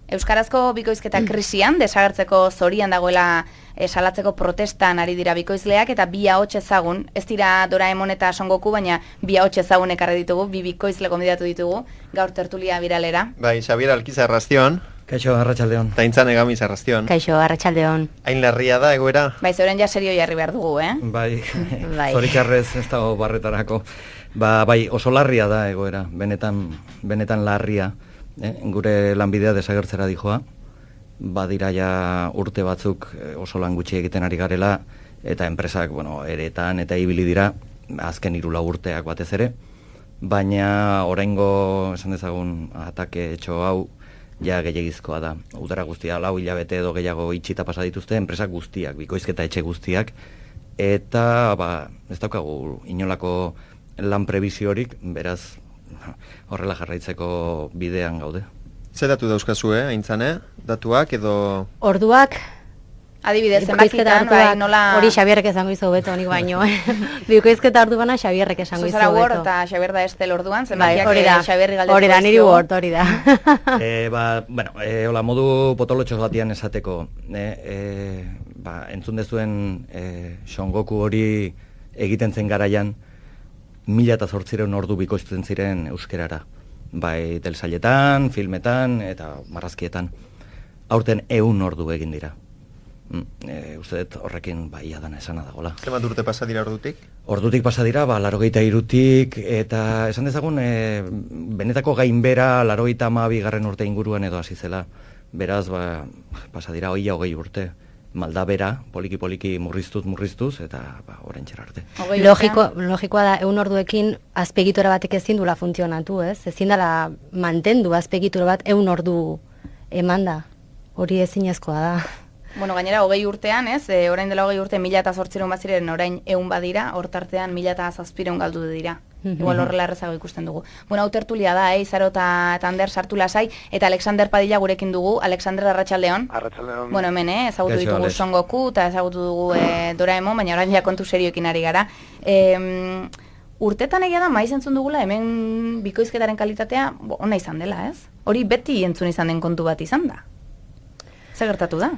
Euskarazko bikoizketa krisian, desagertzeko zorian dagoela salatzeko protestan ari dira bikoizleak, eta bi ahots ezagun, ez dira Doraemon eta Son Goku, baina bi ahots ezagun ekarri ditugu, bi bikoizle gonbidatu ditugu, gaur tertulia biralera. Bai, Xabier Alkiza arrastion. Kaixo, arratsaldeon. Ta Intzan Egamiz arrastion. Kaixo, arratsaldeon. Hain larria da egoera? Bai, zeuren ja serio jarri behar dugu, Bai, zoritxarrez ez dago barretarako. Bai, oso larria da egoera, benetan larria. Gure lanbidea desagertzera dijoa, badira ja urte batzuk oso lan gutxi egiten ari garela, eta enpresak, eretan eta ibili dira, azken 3 urteak batez ere, baina oraingo esan dezagun atake etxo hau, ja gehiagizkoa da. Udara guztia, 4 hilabete edo gehiago itxita pasa dituzte, enpresak guztiak, bikoizketa etxe guztiak, eta ez daukagu inolako lan prebiziorik, beraz, horrela jarraitzeko bidean gaude. Ze datu dauzkazu, Aintzane? Datuak edo... Orduak, adibidez, zenbakitan, bai, nola... Hori Xabierrek esango izu beto, nik baino. Bikoizketa orduana Xabierrek esango izu beto. Zuzara Word eta Xabier da Estel orduan, zenbakiak Xabierri galdetu. Hori da, niri Word, hori da. Hola, modu potolotxos batian esateko, entzun dezuen Son Goku hori egiten zen garaian, 1800 ordu bikoizten ziren euskerara. Bai, telsailetan, filmetan eta marrazkietan. Aurten 100 ordu egin dira. Uste dut horrekin ia dana esana dagoela. Zenbat urte pasa dira ordutik? Ordutik pasa dira, 83tik, eta esan dezagun, benetako gainbera 82. urte inguruan edo hasi zela. Beraz, pasa dira 20 urte. Maldabera, poliki murriztuz, eta orain txera arte. Logikoa da, 100 orduekin azpegitura batek ezin dula funtzionatu, ez? Ezin dela mantendu azpegitura bat 100 ordu eman da. Hori ezinezkoa da. Gainera, 20 urtean, ez? Orain dela 20 urte 1800 baziren orain 100 badira, hortartean 1700 galdu dira. Igual horrela errezago ikusten dugu. Hau tertulia da, Izaro eta Ander sartu lasai, eta Alexander Padilla gurekin dugu. Alexander, arratsaldeon. Arratsaldeon. Hemen, ezagutu ditugu Son Goku, eta ezagutu dugu Doraemon, baina orain ja kontu serioekin ari gara. Urtetan egia da, maiz entzun dugula, hemen bikoizketaren kalitatea ona izan dela, ez? Hori beti entzun izan den kontu bat izan da. Zer gertatu da?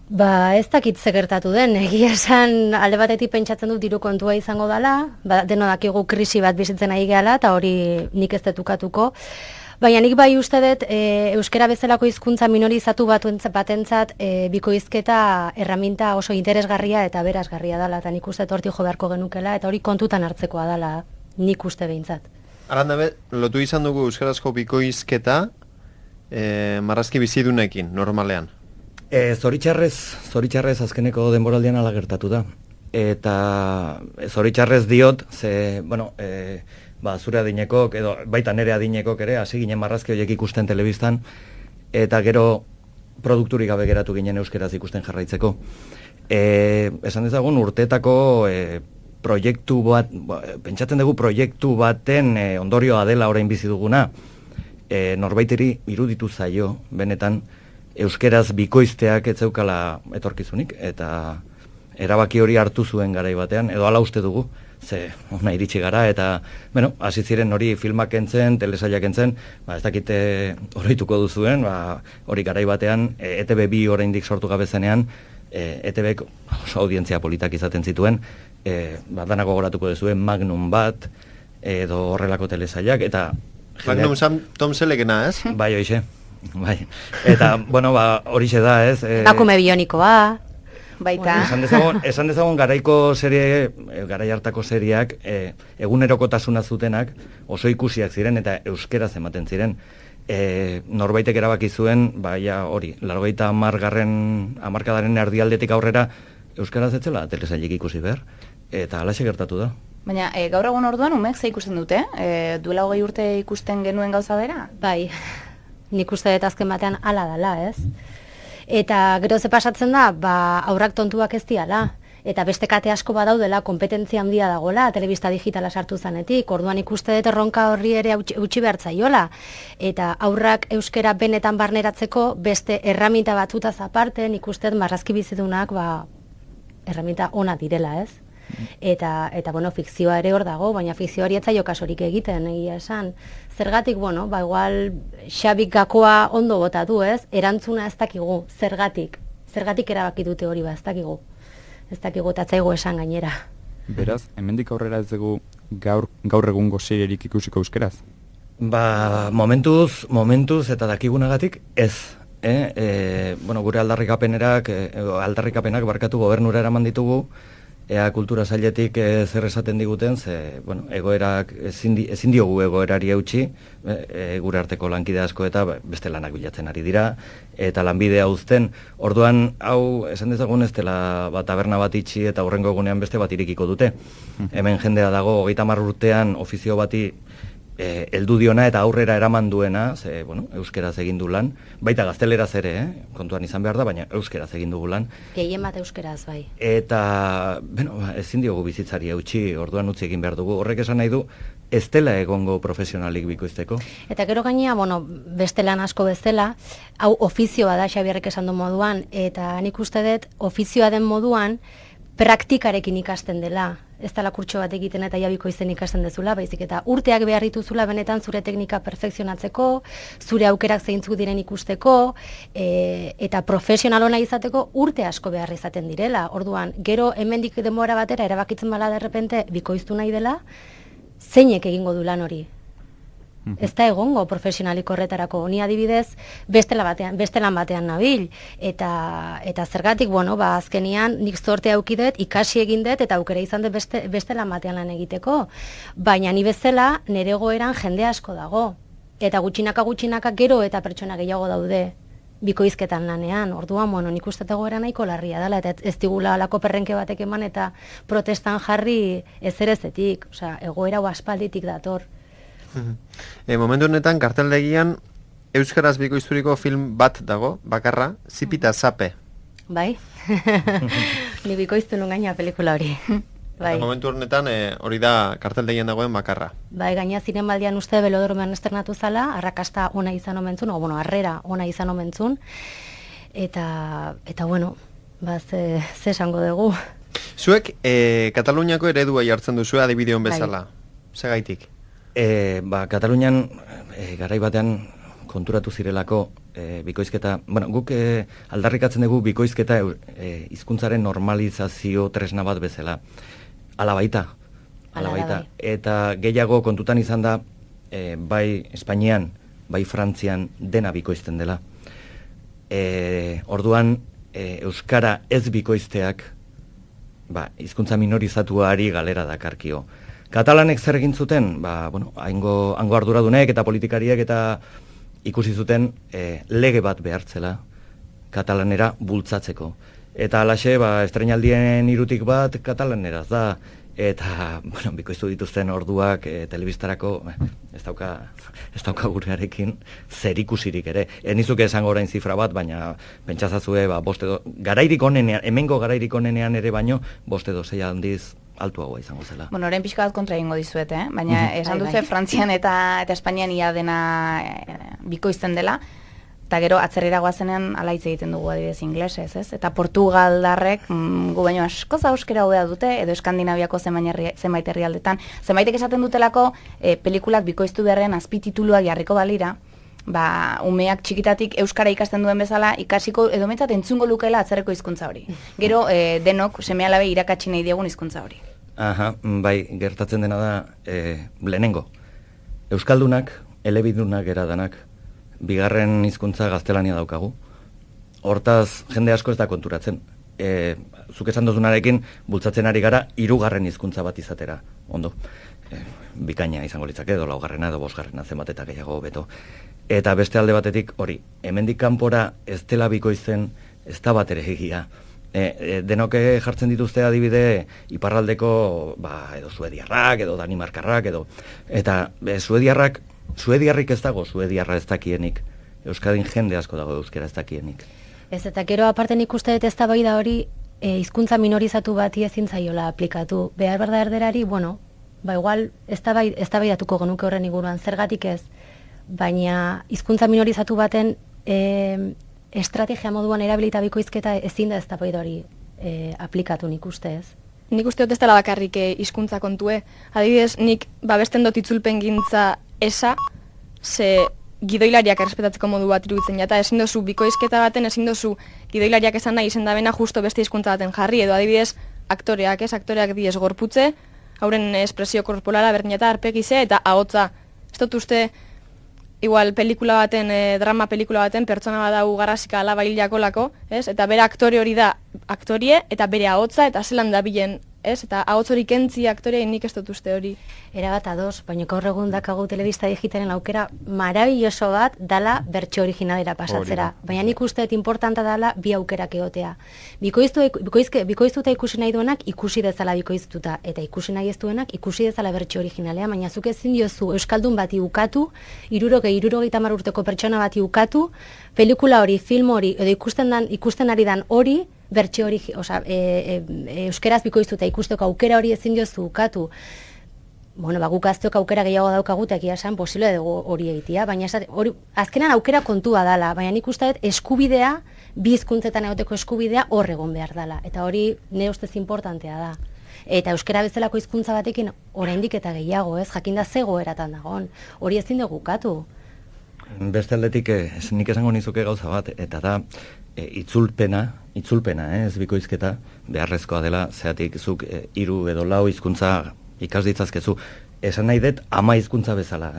Ez dakit ze gertatu den, egia esan alde batetik pentsatzen dut diru kontua izango dela, deno dakigu krisi bat bizitzen ari gehala, eta hori nik ez detukatuko. Baina nik bai uste dut, euskera bezalako hizkuntza minorizatu batentzat bikoizketa erraminta oso interesgarria eta berazgarria dela, eta nik uste dut hortik jo beharko genukela, eta hori kontutan hartzekoa dela, nik uste behintzat. Arandabe, lotu izan dugu euskarazko bikoizketa marrazki bizidunekin, normalean. Zoritxarrez azkeneko denboraldian ala gertatu da. Eta zoritxarrez diot, zure adinekok, edo baita nere adinekok ere, hasi ginen marrazki horiek ikusten telebistan, eta gero produkturik gabe geratu ginen euskeraz ikusten jarraitzeko. Esan dezagun urteetako proiektu bat, pentsatzen dugu proiektu baten ondorioa dela orain bizi duguna, norbaiteri iruditu zaio, benetan, euskeraz bikoizteak ez zeukala etorkizunik, eta erabaki hori hartu zuen garai batean, edo hala uste dugu, ze ona iritsi gara, eta, hasi ziren hori filmak entzen, telesailak entzen, ez dakite oroituko duzuen, hori garai batean, ETB 2 oraindik sortu gabe zenean, ETBek oso audientzia politak izaten zituen, danako goratuko duzuen Magnum bat, edo horrelako telesailak, eta... Magnum Tom Selegena, ez? Bai, hoixe. Bai. Eta, horixe da, ez? Bakume bionikoa. Baita. Esan dezagun garaiko serie, garai hartako seriak, egunerokotasuna zutenak oso ikusiak ziren eta euskeraz ematen ziren. Norbaitek erabaki zuen, hori, 80. hamarkadaren erdialdetik aurrera euskaraz etzela telesailik ikusi behar, eta halaxe gertatu da. Baina, gaur egun orduan umek ze ikusten dute? Duela 20 urte ikusten genuen gauza bera? Bai. Nik uste dut azken batean hala dela, ez? Eta gero ze pasatzen da, aurrak tontuak ez diala. Eta beste kate asko badaudela, kompetentzia handia dagoela, telebista digitala sartu zanetik, orduan ikuste dut erronka horri ere utzi behar zaiola. Eta aurrak euskera benetan barneratzeko beste erraminta batzutaz aparte, nik uste dut marrazki bizidunak erraminta ona direla, ez? Eta bueno, fikzioa ere hor dago, baina fikzioari ez zaio kasorik egiten, egia esan. Zergatik, bueno, igual Xabik gakoa ondo bota du, ez? Erantzuna ez dakigu, zergatik erabaki dute hori ez dakigu. Ez dakigu tatzaigu esan gainera. Beraz, hemendik aurrera ez dugu gaur egungo serierik ikusiko euskeraz? Momentuz eta dakigunagatik ez. Bueno, gure aldarrikapenak barkatu gobernura eraman ditugu, ea kultura sailetik zer esaten diguten, ze, bueno, egoerak ezin diogu egoerari eutxi, gure arteko lankide asko eta beste lanak bilatzen ari dira, eta lanbidea uzten, orduan, hau, esan dezagun ez dela taberna bat itxi eta hurrengo egunean beste bat irekiko dute. Hemen jendea dago, 30 urtean ofizio bati heldu diona eta aurrera eraman duena, ze, bueno, euskeraz egin du lan, baita gazteleraz ere, kontuan izan behar da, baina euskeraz egin dugu lan. Gehien bat euskeraz, bai. Eta, ezin diogu bizitzari eutxi, orduan utzi egin behar dugu. Horrek esan nahi du, ez dela egongo profesionalik bikoizteko. Eta gero gainea, bueno, beste lan asko bezala, hau ofizioa da, Xabierrek esan du moduan, eta nik uste dut, ofizioa den moduan, praktikarekin ikasten dela. Ez dela kurtso bat egiten eta jabiko izen ikasten dezula, baizik eta urteak behar dituzula benetan zure teknika perfekzionatzeko, zure aukerak zeintzuk diren ikusteko, eta profesional ona izateko urte asko behar izaten direla. Orduan, gero hemendik denbora batera erabakitzen bala derrepente bikoiztu nahi dela, zeinek egingo du lan hori? Ez da egongo profesionalik horretarako, ni adibidez beste lan batean nabil, eta zergatik, bueno, azkenian nik zorte aukidet, ikasi egin dut, eta aukera izan dut beste lan batean lan egiteko, baina ni bezala nire egoeran jende asko dago, eta gutxinaka gero eta pertsona gehiago daude bikoizketan lanean, orduan, bueno, nik uste egoera nahiko larria dela, eta ez digula alako perrenke batek eman, eta protestan jarri ezerezetik, osea, egoera aspalditik dator. Momentu honetan, karteldegian euskaraz bikoizturiko film bat dago, bakarra, Zipita Zape. Bai, ni bikoiztu nun gaina pelikula hori. Bai. Momentu honetan, hori da karteldegian dagoen bakarra. Bai, gaina zinemaldian uste Belodromean estrenatu zala, arrakasta ona izan omentzun, harrera ona izan omentzun, eta bueno, ze esango dugu. Zuek, Kataluniako eredua jartzen duzu adibideon bezala, segaitik? Katalunian garai batean konturatu zirelako bikoizketa, bueno, guk aldarrikatzen dugu bikoizketa hizkuntzaren normalizazio tresna bat bezala. Ala baita. Eta gehiago kontutan izan da, bai Espainian, bai Frantzian dena bikoizten dela. Orduan, euskara ez bikoizteak, hizkuntza minorizatuari galera dakarkio. Katalanek zer egin zuten, hango arduradunek eta politikariek eta ikusi zuten lege bat behartzela katalanera bultzatzeko. Eta alaxe, estreinaldien irutik bat katalaneraz da, eta bikoiztu dituzten orduak telebistarako ez dauka gurearekin zer ikusirik ere. Nizuke esango orain zifra bat, baina pentsazazue, garairik onenean, hemengo garairik onenean ere baino, 5 edo 6 handiz altuagoa izango zela. Bueno, orain pixka bat kontra egingo dizuet, baina esan duzu Frantzian eta Espainian ia dena bikoizten dela, eta gero atzerrira goazenean ala hitz egiten dugu adibidez inglesez, ez? Eta Portugaldarrek gu baino askoz euskera hobea dute, edo Eskandinaviako zenbait herrialdetan. Zenbaitek esaten dutelako pelikulak bikoiztu beharrean azpitituluak jarriko balira, umeak txikitatik euskara ikasten duen bezala, ikasiko edo metzat entzungo lukeela atzerreko hizkuntza hori. Gero denok seme-alabe irakatsi nahi diegun hizkuntza hori. Bai, gertatzen dena da lehenengo. Euskaldunak, elebidunak eradanak, bigarren hizkuntza gaztelania daukagu. Hortaz, jende asko ez da konturatzen. Zuk esan dozunarekin, bultzatzen ari gara, 3. hizkuntza bat izatera. Ondo, bikaina izango litzake, edo 4. edo 5. zenbat eta gehiago beto. Eta beste alde batetik, hori, hemendik kanpora ez dela bikoizten, ez da bat ere egia. Denoke jartzen dituzte adibide iparraldeko, edo suediarrak, edo danimarkarrak, eta suediarrik ez dago, suediarra ez dakienik. Euskadin jende asko dago euskera ez dakienik. Ez, eta gero aparte nik uste dut eztabaida hori hizkuntza minorizatu bati ezin zaiola aplikatu. Behar da erderari, bueno, igual eztabaidatuko genuke horren inguruan, zergatik ez, baina hizkuntza minorizatu baten estrategia moduan erabilita bikoizketa ezin da eztabaida hori aplikatu nik uste ez. nik uste dut ez dela bakarrik hizkuntza kontue. Adibidez, nik babesten dut itzulpen gintza esa, ze gidoilariak errespetatzeko modu bat iruditzen jata, ezin dozu bikoizketa baten, ezin dozu gidoilariak esan nahi izen dabena justo beste hizkuntza baten jarri, edo adibidez, aktoreak diez gorputze, hauren espresio korporala berdin eta arpegize eta ahotza. Ez dut uste, igual pelikula baten, drama pelikula baten, pertsona bat dau garrasika alaba hiljakolako, ez? Eta bere aktore hori da aktorie, eta bere ahotza, eta zelan da bilen, ez? Eta ahotz hori kentzi aktorea nik ez dut uste hori. Erabat ados, baina gaur egun dakagu telebista digitalen aukera marabilloso bat dala bertso originalera pasatzera. Baina nik uste dut importanta dala bi aukerak egotea. Bikoiztuta ikusi nahi duenak ikusi dezala bikoiztuta, eta ikusi nahi ez duenak ikusi dezala bertso originalea, baina zuk ezin diozu euskaldun bati ukatu, 60 urteko pertsona bati ukatu, pelikula hori, film hori, edo ikusten ari dan hori, bertso hori, euskeraz bikoiztuta ikusteko aukera hori ezin diozu ukatu. Bueno, guk azteok aukera gehiago daukagu, eta egia esan posible dugu hori egitea, baina hori azkenan aukera kontua dala, baina nik uste dut eskubidea, bi hizkuntzetan egoteko eskubidea hor egon behar dala, eta hori ne ustez importantea da. Eta euskera bezalako hizkuntza batekin oraindik eta gehiago, ez, jakinda zegoeratan dagoen, hori ezin dugu ukatu. Beste aldetik, nik esango nizuke gauza bat, eta da, itzulpena, ez bikoizketa, beharrezkoa dela, zeatik zuk 3 edo 4 hizkuntza ikas ditzazkezu. Esan nahi dut ama hizkuntza bezala,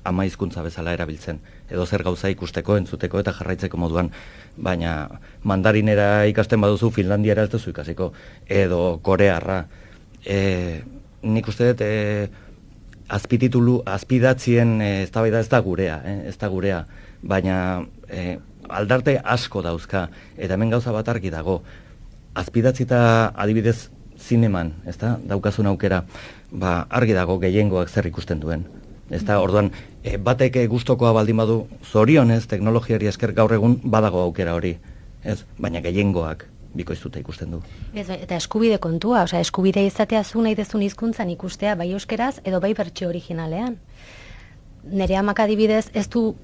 ama hizkuntza bezala erabiltzen. Edo zer gauza ikusteko, entzuteko eta jarraitzeko moduan. Baina mandarinera ikasten baduzu, Finlandiara ez duzu ikasiko. Edo korearra. Nik uste dut azpidatzien eztabaida ez da gurea, ez da gurea. Baina aldarte asko dauzka, eta hemen gauza bat argi dago. Azpidatzita adibidez zineman, ez da, daukazun aukera, argi dago gehiengoak zer ikusten duen. Ez da, orduan, batek gustokoa baldin badu, zorionez, teknologiari esker gaur egun badago aukera hori, ez? Baina gehiengoak bikoiztuta ikusten du. Eta eskubide kontua, eskubide izatea zu nahi dezun hizkuntzan ikustea, bai euskeraz edo bai bertso originalean. Nere amak adibidez, ez du,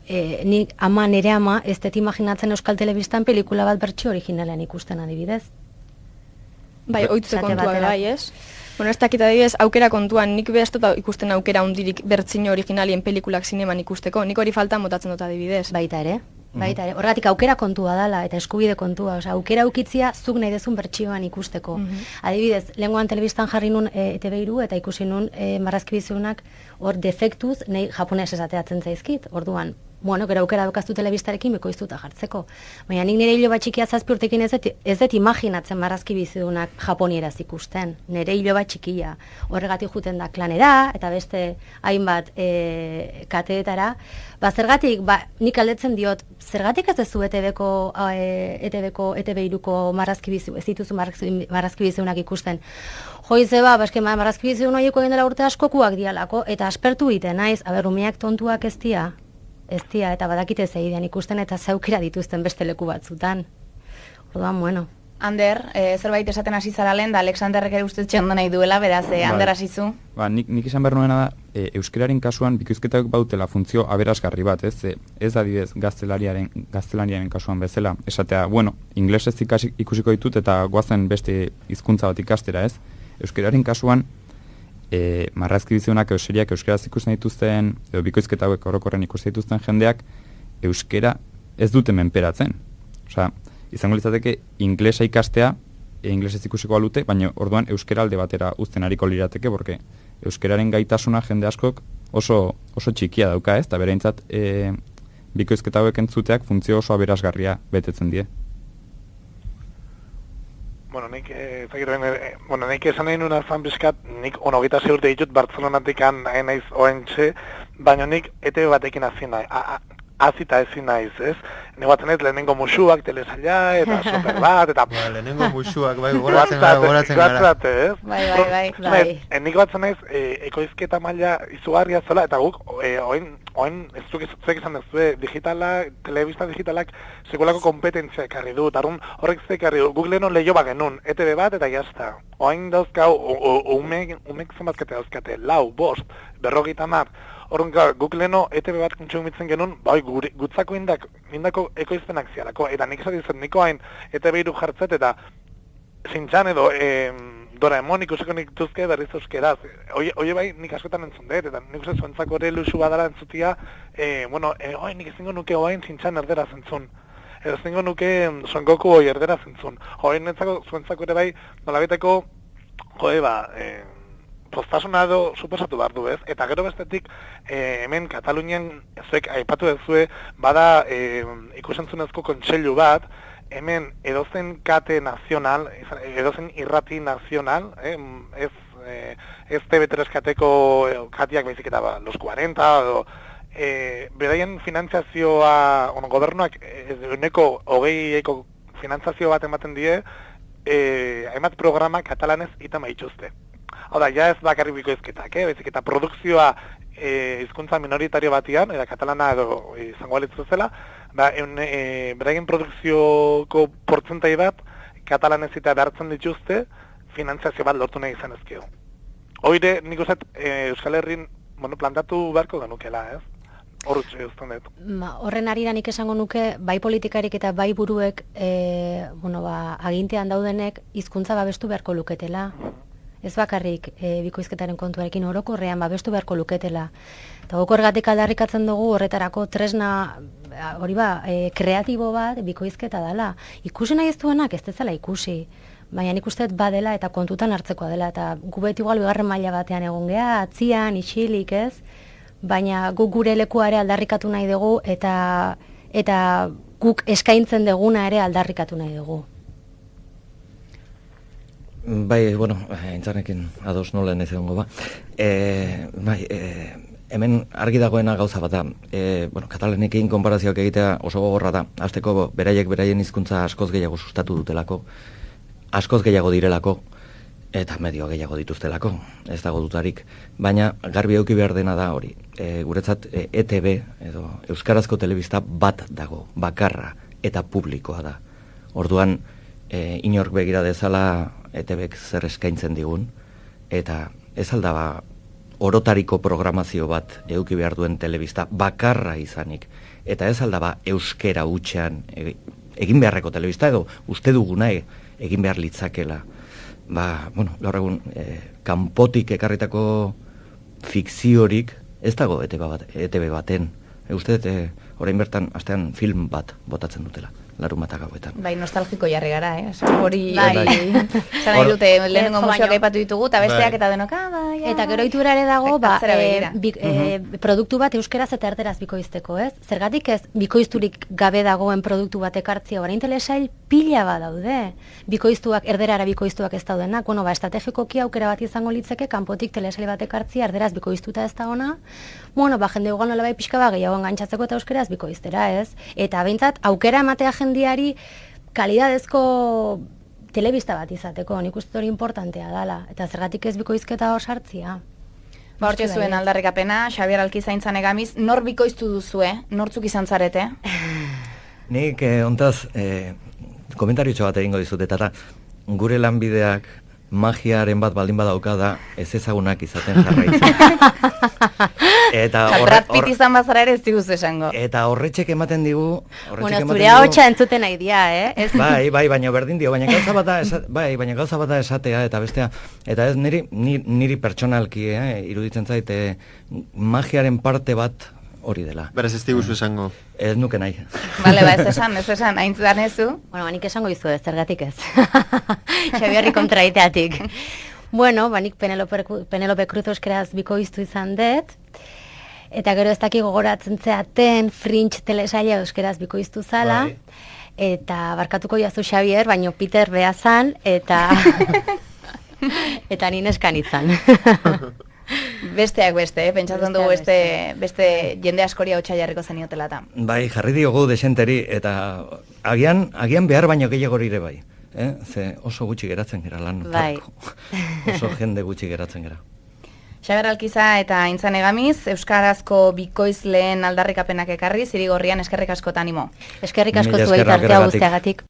nere ama, ez dut imaginatzen euskal telebistan pelikula bat bertso originalean ikusten adibidez. Bai, oitze kontua bai, ez? Bueno, ez dakit adibidez, aukera kontuan, nik behaztuta ikusten aukera hundirik bertzino originalien pelikulak zineman ikusteko, nik hori falta motatzen dut adibidez. Baita ere. Horregatik aukera kontua dala eta eskubide kontua, aukera ukitzia zuk nahi dezun bertsioan ikusteko. Adibidez, lehengoan telebistan jarri nun ETV3 eta ikusi nun marrazkibizunak hor defektuz nahi japones esateatzen zaizkit, orduan. Bueno, gero aukera daukaztu telebistarekin bikoiztuta jartzeko. Baina nik nire hilo bat txikia 7 urtekin ez dut imaginatzen marrazkibizunak japonieraz ikusten. Nire hilo bat txikia. Horregatik juten da klanera eta beste hainbat kateetara. Zergatik, nik aldetzen diot, zergatik ez duzu ETV3ko marrazkibizu, ez dituzu marrazkibizunak ikusten. Joize marrazkibizun horieko egin dela urte askokuak dialako, eta aspertu egiten naiz, umeak tontuak ez dira, eta badakite zeidean ikusten eta zaukera dituzten beste leku batzutan. Orduan, bueno. Ander, zerbait esaten hasi zara lehen, da Alexanderrek ere ustez txondo nahi duela, beraz, Ander hasizu. Nik esan behar nuena da, euskeraren kasuan bikoizketak bautela funtzio aberasgarri bat, ez adibidez gaztelaniaren kasuan bezala. Esatea, bueno, inglesez ikusiko ditut eta goazen beste hizkuntza bat ikastera, ez? Euskeraren kasuan, marrazkibizionak euseriak euskeraz ikusten dituzten, edo bikoizketa hauek orokorren ikusten dituzten jendeak, euskera ez dute menperatzen. Osea, izango litzateke inglesa ikastea, inglesez ikusiko alute, baina orduan euskera alde batera uzten hariko lirateke, porque euskeraren gaitasuna jende askok oso txikia dauka, ez? Eta bereintzat bikoizketa hauek entzuteak funtzio oso aberasgarria betetzen die. Bueno, nik esan nahi nuen alfan bizkat, nik 26 urte ditut Bartzelonatik naiz ONC, baina nik ETV batekin azita ezin naiz, ez? Nik batzen ez lehenengo musuak, telesaila, eta super bat, eta... Lehenengo musuak, bai, goratzen gara. Ez? Bai. Nik batzen naiz, ekoizketa maila izugarria zola, eta guk, oin ez zuek izan dezue, telebista digitalak, sekulako kompetentzia ekarri du, eta horrek zekarri du, guk leheno lehio bagenun, ETV bat, eta jazta. Oin dauzkau, umek zenbatkate dauzkate, 4, 5, 50, Horren guk leheno ETV bat kontsumitzen genuen, bai, gutzako indako ekoizpenak zialako, eta nik esatzen niko hain ETV3 jartzet, eta zintxan edo Doraemon ikusiko nik duzke berriz euskeraz. Oie bai nik askotan entzun dut, eta nik uste zuentzako ere luxu badala entzutia, nik ezingo nuke oain zintxan erderaz entzun. Edo ezingo nuke Son Goku hoi erderaz entzun. Oain zuentzako ere bai nolabiteko, postasuna edo suposatu behar du ez, eta gero bestetik hemen Katalunian zuek aipatu dezue, bada ikusentzunezko kontseilu bat, hemen edozen kate nazional, edozen irrati nazional, ez TV3 kateko katiak baizik eta los 40, edo beraien finanziazioa, gobernuak uneko 20eko finanziazio bat ematen die, hainbat programa katalanez itama itxuzte. Hau da, ja ez bakarrik bikoizketak, baizik eta produkzioa hizkuntza minoritario batian, eta katalana edo izango balitzu zela, beraien produkzioko portzentai bat katalanez eta behartzen dituzte finanziazio bat lortu nahi izan ezkio. Hoire, nik uste Euskal Herrin plantatu beharko genukela, ez? Horutxe uzten dut. Horren arira nik esango nuke, bai politikarik eta bai buruek, agintean daudenek hizkuntza babestu beharko luketela. Ez bakarrik bikoizketaren kontuarekin orokorrean babestu beharko luketela. Eta horregatik aldarrikatzen dugu horretarako tresna kreatibo bat bikoizketa dela. Ikusi nahi ez duenak ez dezala ikusi. Baina nik uste badela eta kontutan hartzekoa dela. Eta gu beti igual bigarren maila batean egon geha, atzian, isilik ez. Baina guk gure lekua ere aldarrikatu nahi dugu eta guk eskaintzen duguna ere aldarrikatu nahi dugu. Bai, intzanekin ados nola ez egongo ba. Hemen argi dagoena gauza bat da. Katalanekin konparazioak egitea oso gogorra da. Hasteko beraien hizkuntza askoz gehiago sustatu dutelako, askoz gehiago direlako, eta medio gehiago dituztelako, ez dago dutarik. Baina garbi eduki behar dena da hori. Guretzat ETB, edo Euskarazko telebista bat dago, bakarra eta publikoa da. Orduan, inork begira dezala ETBek zer eskaintzen digun, eta ez aldaba orotariko programazio bat eduki behar duen telebista bakarra izanik, eta ez aldaba euskera hutsean egin beharreko telebista edo uste duguna egin behar litzakela. Gaur egun kanpotik ekarritako fikziorik ez dago ETB baten. Uste orain bertan astean film bat botatzen dutela. Larunbatak gauetan. Bai, nostalgiko jarri gara, hori... Zara nahi dute, lehenengo museoak aipatu ditugu, eta besteak eta denok, bai... Eta gero itura ere dago, produktu bat euskeraz eta erderaz bikoizteko, ez? Zergatik ez bikoizturik gabe dagoen produktu bat ekartzia, orain telesail pila bat daude. Bikoiztuak, erderara bikoiztuak ez daudenak. Estrategikoki aukera bat izango litzeke, kanpotik telesail bat ekartzia, erderaz bikoiztuta ez da ona. Jende ugan nola bai pixka bat gehiago engantzatzeko eta euskeraz bikoiztera, ez? Eta behintzat, aukera ematea jendiari kalidadezko telebista bat izateko, nik uste hori importantea dela, eta zergatik ez bikoizketa hor sartzia. Hortxe zuen aldarrikapena, Xabier Alkizaintzan egamiz, nor bikoiztu duzue, nortzuk izan zarete? Nik ontaz, komentariotxo bat egingo dizut, eta gure lanbideak magiaren bat baldin badauka da ez ezagunak izaten jarraitzen. Brad Pitt izan bazara ere ez diguz esango. Eta horretxek ematen digu... Zure hotxa entzuten nahi dia, Bai, baina berdin dio, baina gauza bata esatea eta bestea. Eta ez niri pertsonalki iruditzen zait magiaren parte bat hori dela. Beraz ez diguzu esango. Ez nuke nahi. Bale, ez esan, haintzudan ezu. Nik esango izu ez, zergatik ez. Xabierri kontraiteatik. Nik Penelope Cruz euskeraz bikoiztu izan dut, eta gero ez daki gogoratzen zeaten Fringe telesaila euskeraz bikoiztu zala, eta barkatuko jazu Xabier, baino Peter behazan, eta nineskan izan. Besteak beste, pentsatzen dugu beste jende askoria hotxa jarriko zeniotela eta. Bai, jarri diogu desenteri, eta agian behar baino gehiago ere bai. Ze oso gutxi geratzen gara lan. Bai. Oso jende gutxi geratzen gara. Xabier Alkiza eta Aintzane Egamiz, Euskarazko bikoizleen aldarrikapenak ekarri, Zirigorrian eskerrik asko eta animo. Eskerrik asko zuei tartea guztiagatik.